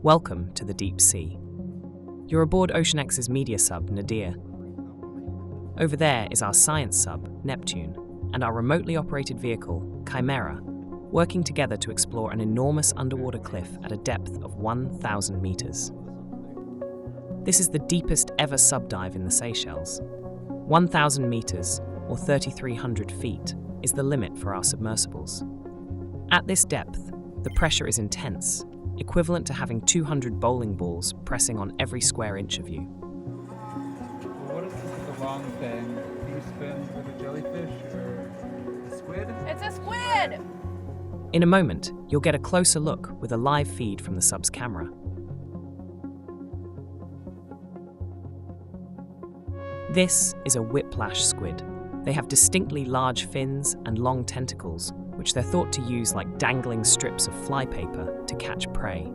Welcome to the deep sea. You're aboard OceanX's media sub, Nadir. Over there is our science sub, Neptune, and our remotely operated vehicle, Chimera, working together to explore an enormous underwater cliff at a depth of 1,000 meters. This is the deepest ever subdive in the Seychelles. 1,000 meters, or 3,300 feet, is the limit for our submersibles. At this depth, the pressure is intense, equivalent to having 200 bowling balls pressing on every square inch of you. What is the wrong thing? Do you spin with a jellyfish or a squid? It's a squid! In a moment, you'll get a closer look with a live feed from the sub's camera. This is a whiplash squid. They have distinctly large fins and long tentacles, which they're thought to use like dangling strips of flypaper to catch prey.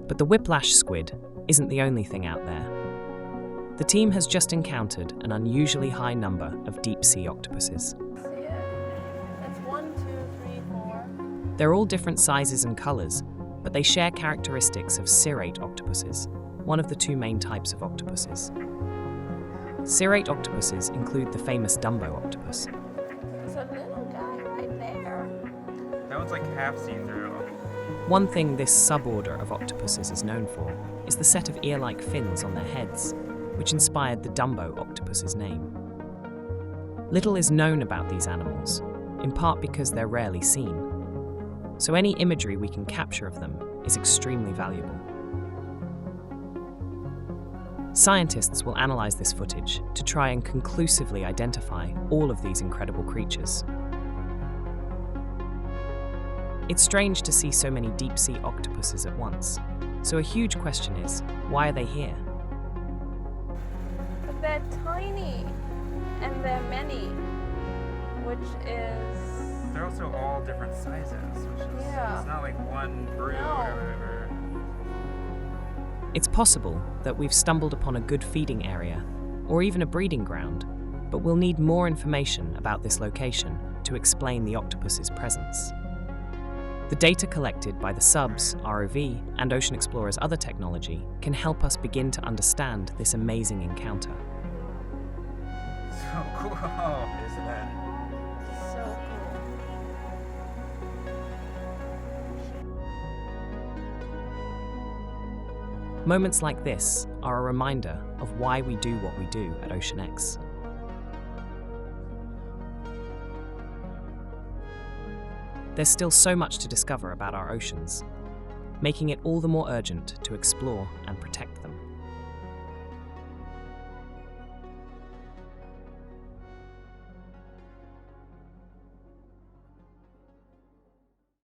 But the whiplash squid isn't the only thing out there. The team has just encountered an unusually high number of deep-sea octopuses. See it? It's 1, 2, 3, 4. They're all different sizes and colors, but they share characteristics of cirrate octopuses, one of the two main types of octopuses. Cirrate octopuses include the famous Dumbo octopus. There's a little guy right there. That one's like half see-through. One thing this suborder of octopuses is known for is the set of ear-like fins on their heads, which inspired the Dumbo octopus's name. Little is known about these animals, in part because they're rarely seen. So any imagery we can capture of them is extremely valuable. Scientists will analyze this footage to try and conclusively identify all of these incredible creatures. It's strange to see so many deep-sea octopuses at once, so a huge question is, why are they here? But they're tiny, and they're many, which is... They're also all different sizes, which is, Yeah. it's not like one brood No. or whatever. It's possible that we've stumbled upon a good feeding area, or even a breeding ground, but we'll need more information about this location to explain the octopus's presence. The data collected by the sub's ROV and Ocean Explorer's other technology can help us begin to understand this amazing encounter. So cool, isn't it? so cool. Moments like this are a reminder of why we do what we do at OceanX. There's still so much to discover about our oceans, making it all the more urgent to explore and protect